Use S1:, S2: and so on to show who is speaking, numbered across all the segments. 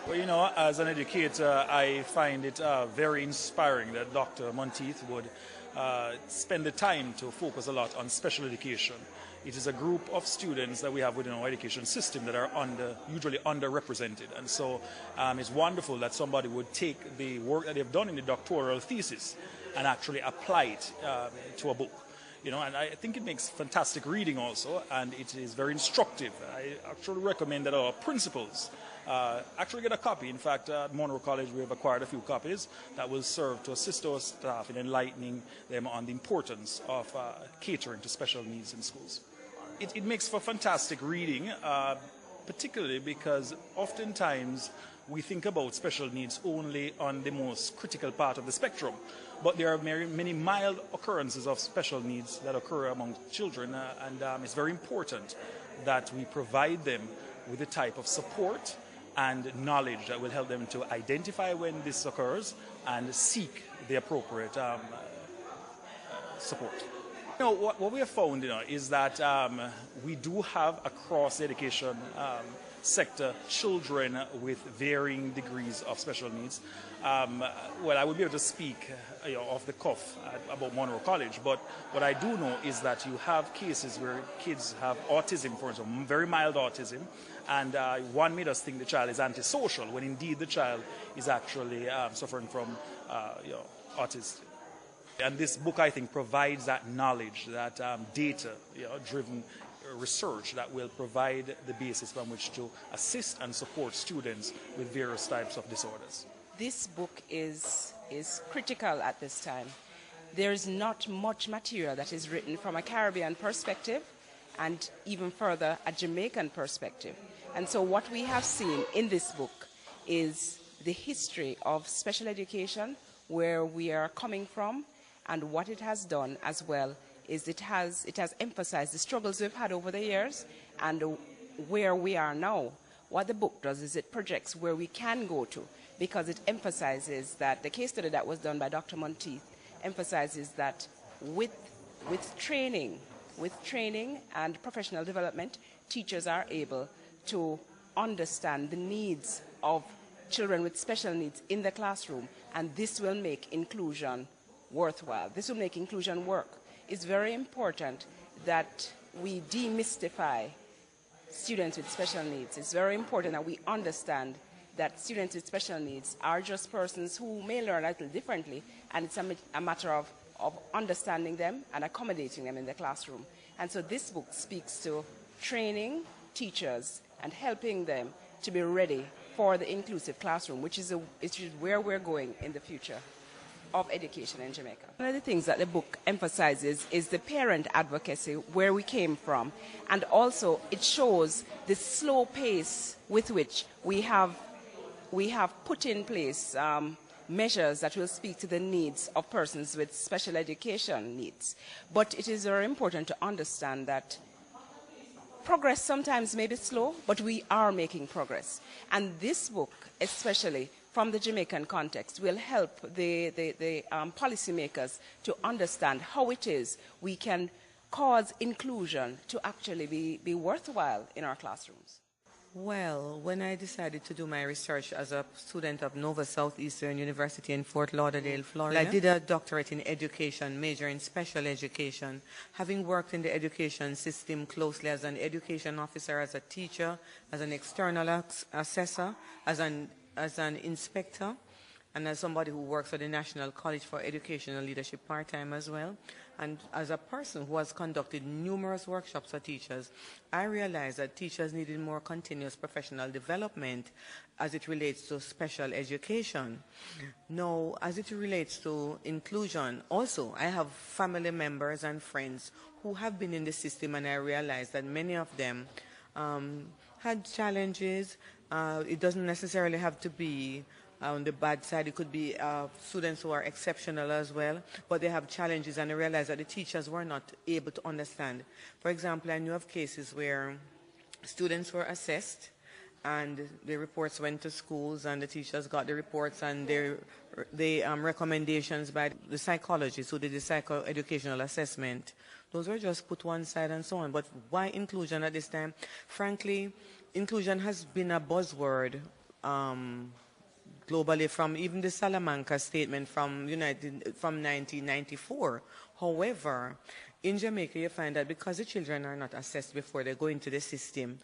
S1: Well, you know, as an educator, I find it very inspiring that Dr. Monteith would spend the time to focus a lot on special education. It is a group of students that we have within our education system that are usually underrepresented. And so it's wonderful that somebody would take the work that they've done in the doctoral thesis and actually apply it to a book. You know, and I think it makes fantastic reading also, and it is very instructive. I actually recommend that our principals actually get a copy. In fact, at Monroe College, we have acquired a few copies that will serve to assist our staff in enlightening them on the importance of catering to special needs in schools. It makes for fantastic reading, particularly because oftentimes we think about special needs only on the most critical part of the spectrum. But there are many mild occurrences of special needs that occur among children, and it's very important that we provide them with the type of support and knowledge that will help them to identify when this occurs and seek the appropriate support. You know, what we have found, is that we do have across the education sector children with varying degrees of special needs. Well, I would be able to speak off the cuff about Monroe College, but what I do know is that you have cases where kids have autism, for example, very mild autism, and one made us think the child is antisocial, when indeed the child is actually suffering from autism. And this book, I think, provides that knowledge, that data-driven research that will provide the basis from which to assist and support students with various types of disorders.
S2: This book is critical at this time. There's not much material that is written from a Caribbean perspective and even further a Jamaican perspective. And so what we have seen in this book is the history of special education, where we are coming from, and what it has done as well is it has emphasized the struggles we've had over the years and where we are now. What the book does is it projects where we can go to, because it emphasizes that the case study that was done by Dr. Monteith emphasizes that with training and professional development, teachers are able to understand the needs of children with special needs in the classroom, and this will make inclusion worthwhile. This will make inclusion work. It's very important that we demystify students with special needs. It's very important that we understand that students with special needs are just persons who may learn a little differently, and it's a matter of understanding them and accommodating them in the classroom. And so this book speaks to training teachers and helping them to be ready for the inclusive classroom, which is where we're going in the future of education in Jamaica. One of the things that the book emphasizes is the parent advocacy, where we came from, and also it shows the slow pace with which we have put in place measures that will speak to the needs of persons with special education needs. But it is very important to understand that progress sometimes may be slow, but we are making progress. And this book, especially from the Jamaican context, will help the policymakers to understand how it is we can cause inclusion to actually be worthwhile in our classrooms.
S3: Well, when I decided to do my research as a student of Nova Southeastern University in Fort Lauderdale, Florida, I did a doctorate in education, major in special education. Having worked in the education system closely as an education officer, as a teacher, as an external assessor, as an inspector, and as somebody who works for the National College for Educational Leadership part-time as well, and as a person who has conducted numerous workshops for teachers, I realized that teachers needed more continuous professional development as it relates to special education. Now, as it relates to inclusion, also, I have family members and friends who have been in the system, and I realized that many of them had challenges. It doesn't necessarily have to be on the bad side. It could be students who are exceptional as well, but they have challenges, and I realized that the teachers were not able to understand. For example, I knew of cases where students were assessed and the reports went to schools, and the teachers got the reports and the recommendations by the psychologists who did the psychoeducational assessment. Those were just put one side and so on. But why inclusion at this time? Frankly, inclusion has been a buzzword globally, from even the Salamanca statement from 1994. However, in Jamaica, you find that because the children are not assessed before they go into the system,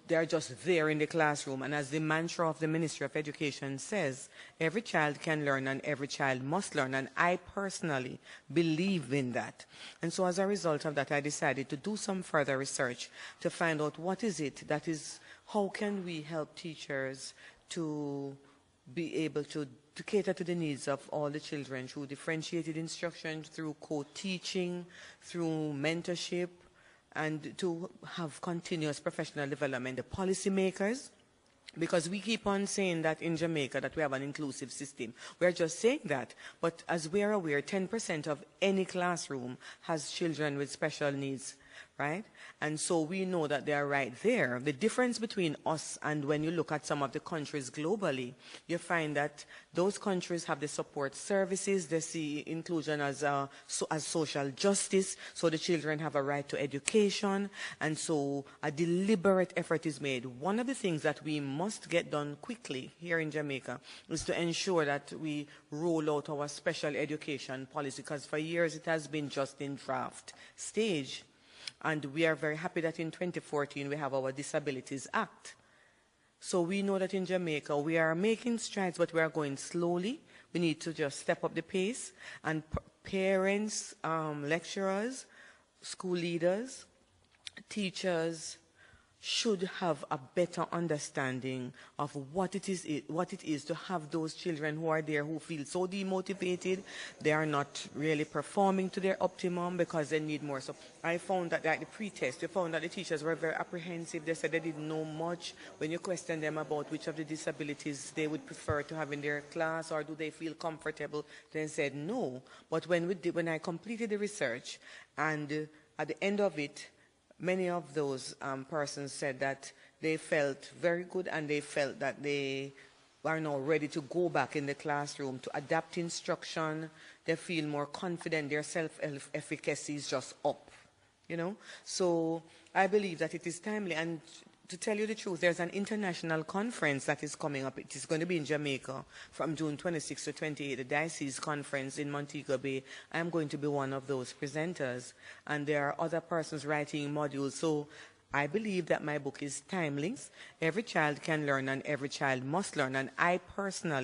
S3: they're just there in the classroom. And as the mantra of the Ministry of Education says, every child can learn and every child must learn. And I personally believe in that. And so as a result of that, I decided to do some further research to find out what is it that is, how can we help teachers to be able to cater to the needs of all the children through differentiated instruction, through co-teaching, through mentorship, and to have continuous professional development. The policymakers, because we keep on saying that in Jamaica that we have an inclusive system. We're just saying that, but as we are aware, 10% of any classroom has children with special needs, right? And so we know that they are right there. The difference between us and when you look at some of the countries globally, you find that those countries have the support services. They see inclusion as social justice, so the children have a right to education, and so a deliberate effort is made. One of the things that we must get done quickly here in Jamaica is to ensure that we roll out our special education policy, because for years it has been just in draft stage. And we are very happy that in 2014 we have our Disabilities Act. So we know that in Jamaica we are making strides, but we are going slowly. We need to just step up the pace. And parents, lecturers, school leaders, teachers should have a better understanding of what it is to have those children who are there who feel so demotivated. They are not really performing to their optimum because they need more support. I found that at the pre-test, we found that the teachers were very apprehensive. They said they didn't know much. When you question them about which of the disabilities they would prefer to have in their class, or do they feel comfortable, they said no. But when I completed the research, and at the end of it, many of those persons said that they felt very good, and they felt that they are now ready to go back in the classroom to adapt instruction. They feel more confident. Their self-efficacy is just up, you know. So I believe that it is timely. And to tell you the truth, there's an international conference that is coming up. It is going to be in Jamaica from June 26 to 28, the Diocese Conference in Montego Bay. I'm going to be one of those presenters, and there are other persons writing modules. So I believe that my book is timely. Every child can learn and every child must learn, and I personally